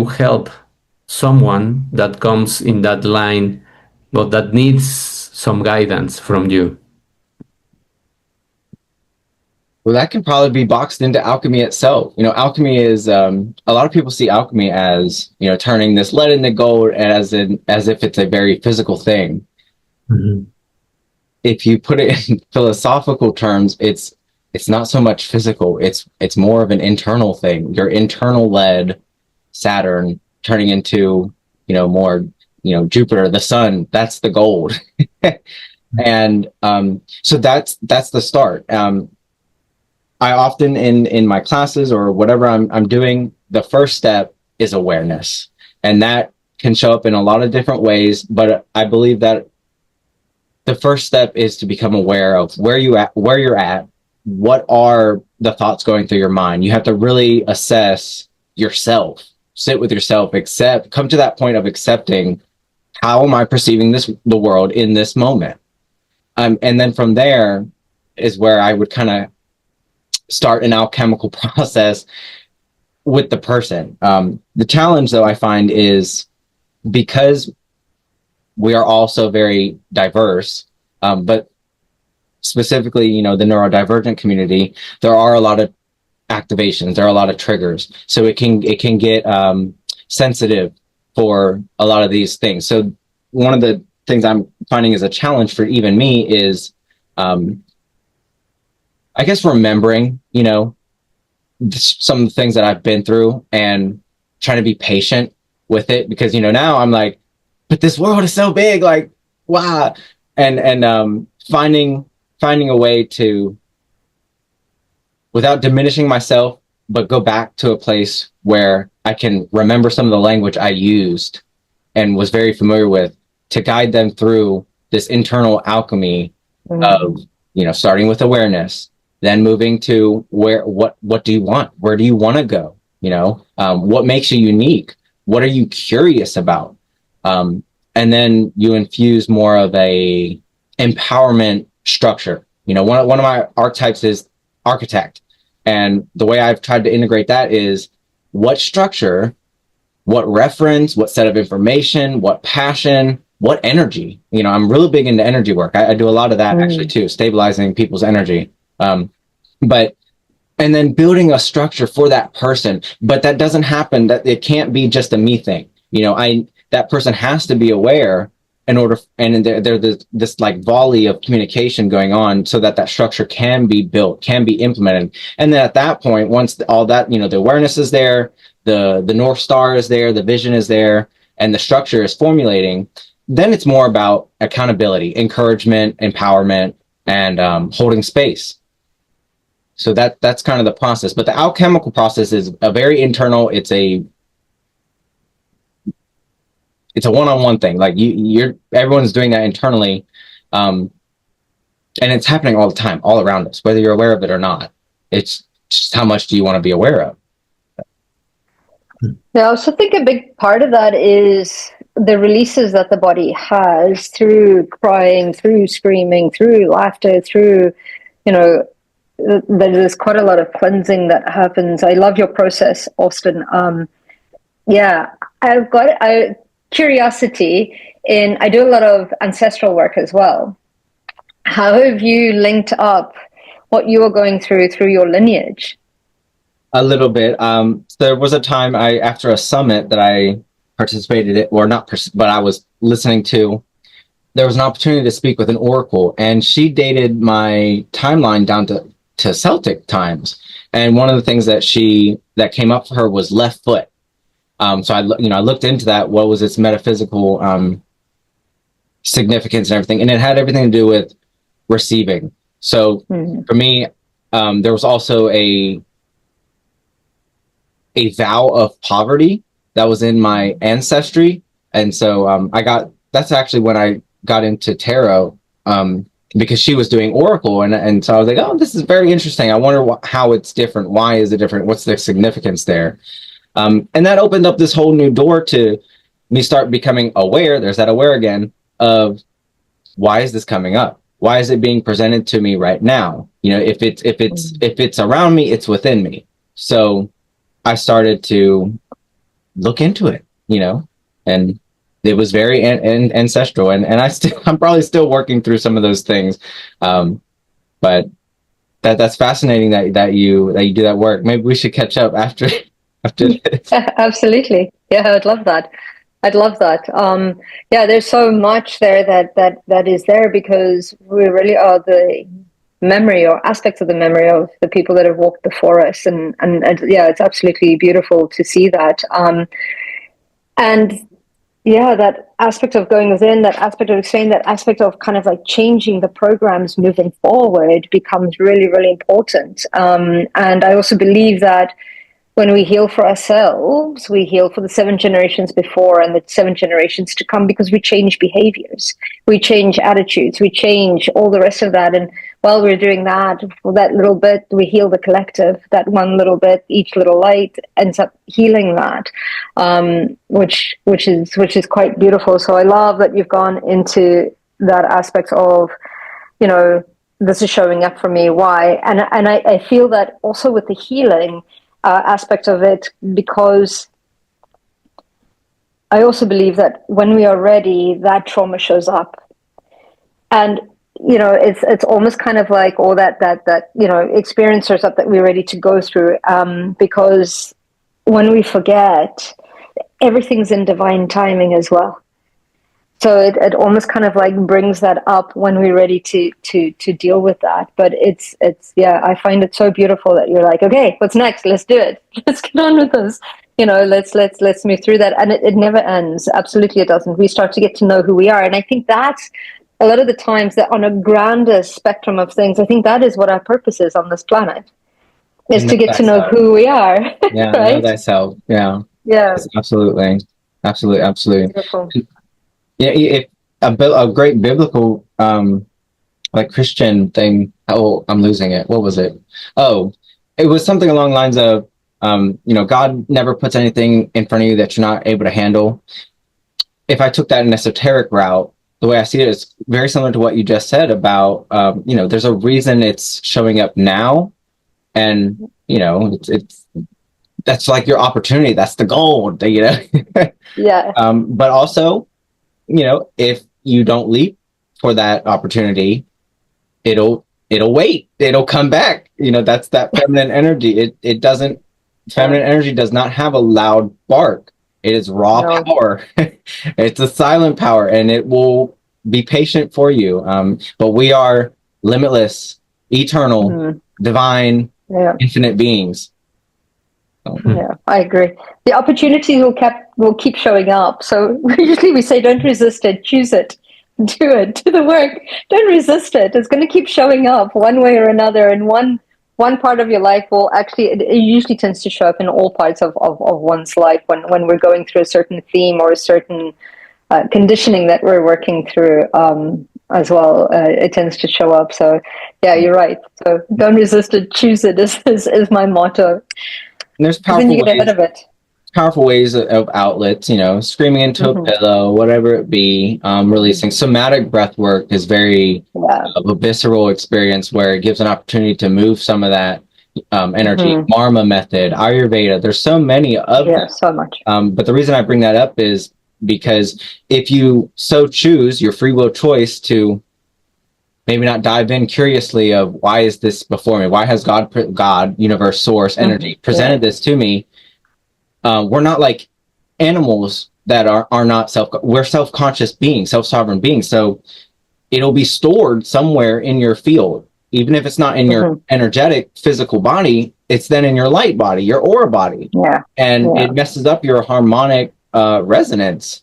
help someone that comes in that line but that needs some guidance from you? Well, that can probably be boxed into alchemy itself. Alchemy is a lot of people see alchemy as turning this lead into gold, and as if it's a very physical thing. Mm-hmm. If you put it in philosophical terms, it's not so much physical. It's more of an internal thing. Your internal lead, Saturn, turning into more Jupiter, the sun. That's the gold, and so that's the start. I often in my classes or whatever I'm doing, the first step is awareness, and that can show up in a lot of different ways. But I believe that the first step is to become aware of where you're at. What are the thoughts going through your mind? You have to really assess yourself, sit with yourself, come to that point of accepting, how am I perceiving the world in this moment? And then from there is where I would kind of start an alchemical process with the person. The challenge, though, I find is because we are all so very diverse, but specifically, the neurodivergent community, there are a lot of activations, there are a lot of triggers. So it can get sensitive for a lot of these things. So one of the things I'm finding is a challenge for even me is, I guess, remembering, some of the things that I've been through and trying to be patient with it, because, now I'm like, but this world is so big, like, wow. And finding a way to, without diminishing myself, but go back to a place where I can remember some of the language I used and was very familiar with, to guide them through this internal alchemy of, starting with awareness, then moving to what do you want? Where do you want to go? What makes you unique? What are you curious about? And then you infuse more of a empowerment structure. One of my archetypes is architect. And the way I've tried to integrate that is what structure, what reference, what set of information, what passion, what energy. I'm really big into energy work. I do a lot of that actually too, stabilizing people's energy. And then building a structure for that person. But that doesn't happen. That it can't be just a me thing. That person has to be aware in order, and there's this like volley of communication going on so that structure can be built, can be implemented. And then at that point, once all that, the awareness is there, the North Star is there, the vision is there, and the structure is formulating, then it's more about accountability, encouragement, empowerment, and holding space. So that's kind of the process. But the alchemical process is a very internal, it's a one-on-one thing. Like everyone's doing that internally. And it's happening all the time, all around us, whether you're aware of it or not. It's just how much do you want to be aware of? Yeah, I also think a big part of that is the releases that the body has through crying, through screaming, through laughter, through, there's quite a lot of cleansing that happens. I love your process, Austin. Yeah, curiosity in, I do a lot of ancestral work as well. How have you linked up what you were going through your lineage? A little bit. There was a time after a summit that I participated in, or not, but I was listening to, there was an opportunity to speak with an oracle, and she dated my timeline down to Celtic times. And one of the things that came up for her was left foot. So I looked into that. What was its metaphysical significance and everything? And it had everything to do with receiving. So for me, there was also a vow of poverty that was in my ancestry. And so that's actually when I got into tarot, because she was doing oracle. And so I was like, oh, this is very interesting. I wonder how it's different. Why is it different? What's the significance there? And that opened up this whole new door to me start becoming aware. There's that aware again of, why is this coming up? Why is it being presented to me right now? If it's around me, it's within me. So I started to look into it, and it was very ancestral, and I'm probably still working through some of those things, but that's fascinating that you do that work. Maybe we should catch up after this. Absolutely, yeah, I'd love that. Yeah, there's so much there that is there, because we really are the memory, or aspects of the memory, of the people that have walked before us, and yeah, it's absolutely beautiful to see that. And yeah, that aspect of going within, that aspect of explaining, that aspect of kind of like changing the programs moving forward becomes really, really important. And I also believe that when we heal for ourselves, we heal for the 7 generations before and the 7 generations to come, because we change behaviors, we change attitudes, we change all the rest of that. And while we're doing that, for that little bit, we heal the collective. That one little bit, each little light ends up healing that, which is quite beautiful. So I love that you've gone into that aspect of, this is showing up for me. Why? And I feel that also with the healing aspect of it, because I also believe that when we are ready, that trauma shows up, and it's almost kind of like all that experience shows up that we're ready to go through, because when we forget, everything's in divine timing as well. So it almost kind of like brings that up when we're ready to deal with that. But it's I find it so beautiful that you're like, okay, what's next? Let's do it. Let's get on with this. Let's move through that. And it never ends. Absolutely, it doesn't. We start to get to know who we are. And I think that's a lot of the times that on a grander spectrum of things, I think that is what our purpose is on this planet, is to get to know who we are. Yeah, right? know thyself. Yeah. Yeah. Absolutely. Beautiful. Yeah, a great biblical, like Christian thing. Oh, I'm losing it. What was it? Oh, it was something along the lines of, God never puts anything in front of you that you're not able to handle. If I took that in an esoteric route, the way I see it is very similar to what you just said about, there's a reason it's showing up now, and it's that's like your opportunity. That's the gold, Yeah. But also, if you don't leap for that opportunity, it'll wait. It'll come back. That's that feminine energy. Feminine energy does not have a loud bark. It is raw power. It's a silent power, and it will be patient for you. But we are limitless, eternal, divine, infinite beings. Yeah, I agree. The opportunities will keep showing up. So usually we say, don't resist it, choose it, do the work. Don't resist it. It's going to keep showing up one way or another. And one part of your life will actually, it usually tends to show up in all parts of one's life when we're going through a certain theme or a certain conditioning that we're working through as well. It tends to show up. So yeah, you're right. So don't resist it, choose it is my motto. And there's powerful ways of outlets, screaming into a pillow, whatever it be, releasing. Somatic breath work is very a visceral experience where it gives an opportunity to move some of that energy. Marma method, Ayurveda, there's so many of them. So much. But the reason I bring that up is because if you so choose your free will choice to maybe not dive in curiously of why is this before me? Why has God, universe, source, energy presented this to me? We're not like animals that are not we're self-conscious beings, self-sovereign beings. So it'll be stored somewhere in your field, even if it's not in your energetic physical body, it's then in your light body, your aura body. And it messes up your harmonic resonance.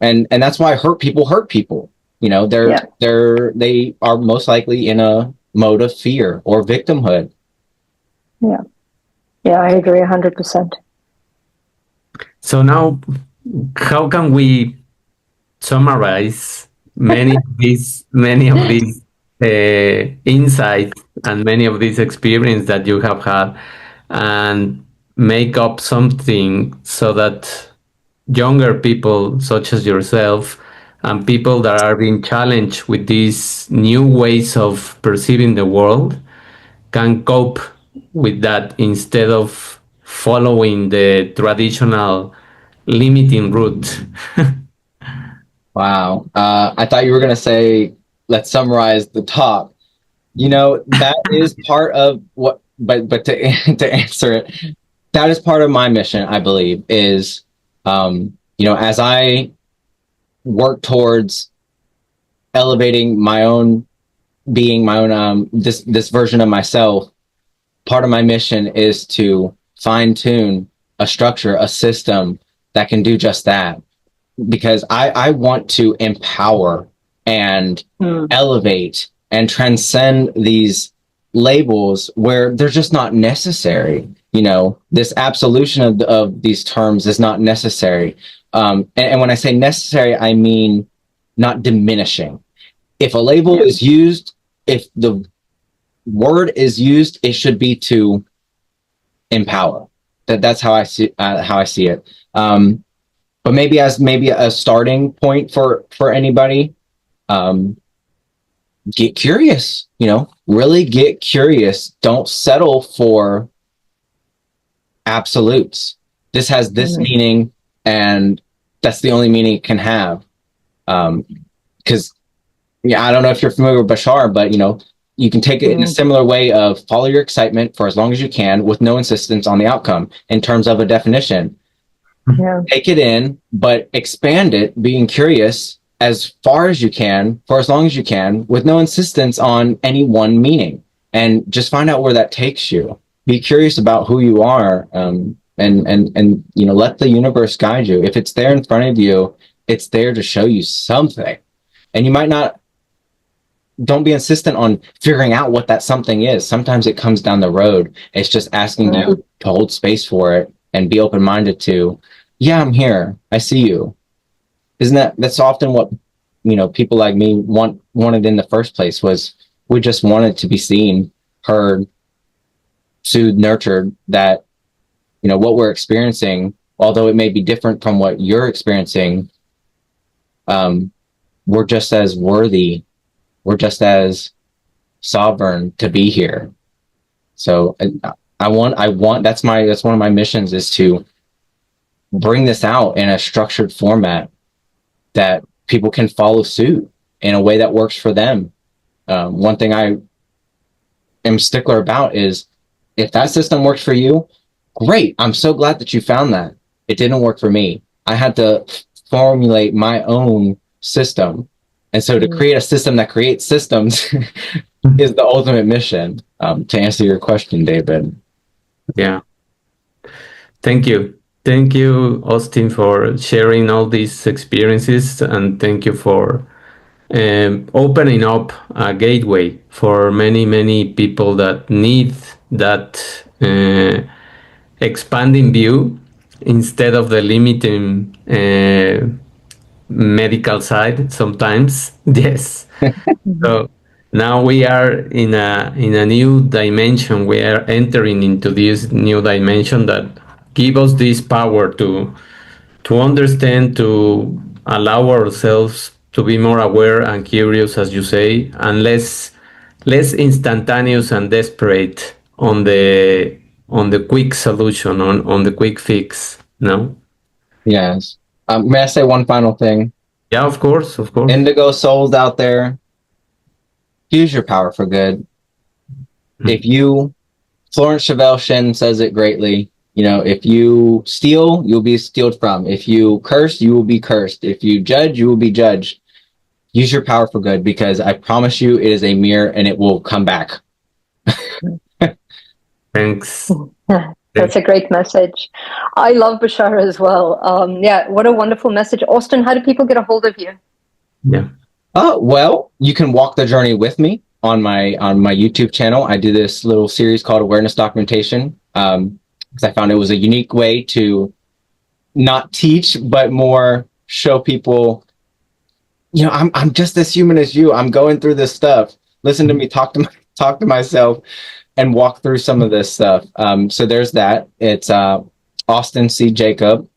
And that's why hurt people. You know, they are most likely in a mode of fear or victimhood. Yeah, I agree 100%. So now, how can we summarize many of these insights and many of these experiences that you have had, and make up something so that younger people such as yourself and people that are being challenged with these new ways of perceiving the world can cope with that instead of following the traditional limiting route? Wow. I thought you were going to say, let's summarize the top. You know, that is part of what, but to answer it, that is part of my mission, I believe, is, you know, as I work towards elevating my own being, my own, this version of myself, part of my mission is to fine tune a structure, a system that can do just that. Because I want to empower and elevate and transcend these labels where they're just not necessary. You know, this absolution of these terms is not necessary. And when I say necessary, I mean not diminishing. If a label is used, if the word is used, it should be to empower. That's how I see it. But maybe a starting point for anybody, get curious, you know, really get curious. Don't settle for absolutes. This has this meaning, and that's the only meaning it can have. Because, I don't know if you're familiar with Bashar, but, you know, you can take it in a similar way of follow your excitement for as long as you can with no insistence on the outcome in terms of a definition. Take it in, but expand it, being curious as far as you can, for as long as you can, with no insistence on any one meaning, and just find out where that takes you. Be curious about who you are, and you know, let the universe guide you. If it's there in front of you, it's there to show you something, and you might not. Don't be insistent on figuring out what that something is. Sometimes it comes down the road. It's just asking you to hold space for it and be open-minded to, yeah, I'm here. I see you. That's often what, you know, people like me wanted in the first place, was we just wanted to be seen, heard, soothed, nurtured, that, you know, what we're experiencing, although it may be different from what you're experiencing, we're just as worthy, we're just as sovereign to be here. So I want that's one of my missions, is to bring this out in a structured format that people can follow suit in a way that works for them. One thing I am stickler about is, if that system works for you, great. I'm so glad that you found that. It didn't work for me. I had to formulate my own system. And so to create a system that creates systems is the ultimate mission, to answer your question, David. Yeah. Thank you. Thank you, Austin, for sharing all these experiences, and thank you for opening up a gateway for many people that need that expanding view instead of the limiting medical side sometimes. Yes. So now we are in a new dimension. We are entering into this new dimension that give us this power to understand, to allow ourselves to be more aware and curious, as you say, and less instantaneous and desperate on the quick solution, on the quick fix. No. Yes. May I say one final thing? Yeah, of course, of course. Indigo souls out there, use your power for good. If you, Florence Chevelle Shin says it greatly, you know, if you steal, you'll be stealed from. If you curse, you will be cursed. If you judge, you will be judged. Use your power for good, because I promise you it is a mirror and it will come back. Thanks. That's a great message. I love Bashara as well. Yeah, what a wonderful message. Austin, how do people get a hold of you? Yeah. Well, you can walk the journey with me on my YouTube channel. I do this little series called Awareness Documentation, because I found it was a unique way to not teach, but more show people, you know, I'm just as human as you. I'm going through this stuff. Listen to me talk to myself and walk through some of this stuff. So there's that. It's Austin C. Jacob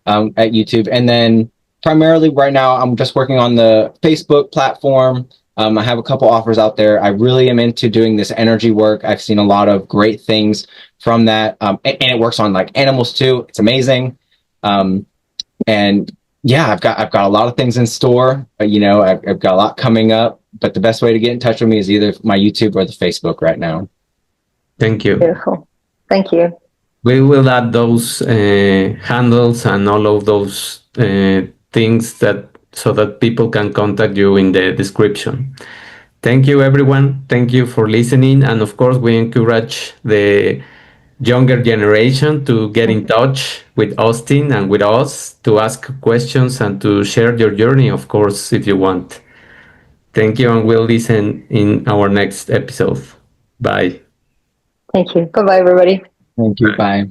at YouTube. And then primarily right now, I'm just working on the Facebook platform. I have a couple offers out there. I really am into doing this energy work. I've seen a lot of great things from that. And it works on like animals too. It's amazing. And yeah, I've got a lot of things in store. You know, I've got a lot coming up, but the best way to get in touch with me is either my YouTube or the Facebook right now. Thank you. Beautiful. Thank you. We will add those handles and all of those things so that people can contact you in the description. Thank you, everyone. Thank you for listening. And of course, we encourage the younger generation to get in touch with Austin and with us, to ask questions and to share your journey, of course, if you want. Thank you, and we'll listen in our next episode. Bye. Thank you. Bye-bye, everybody. Thank you. Bye.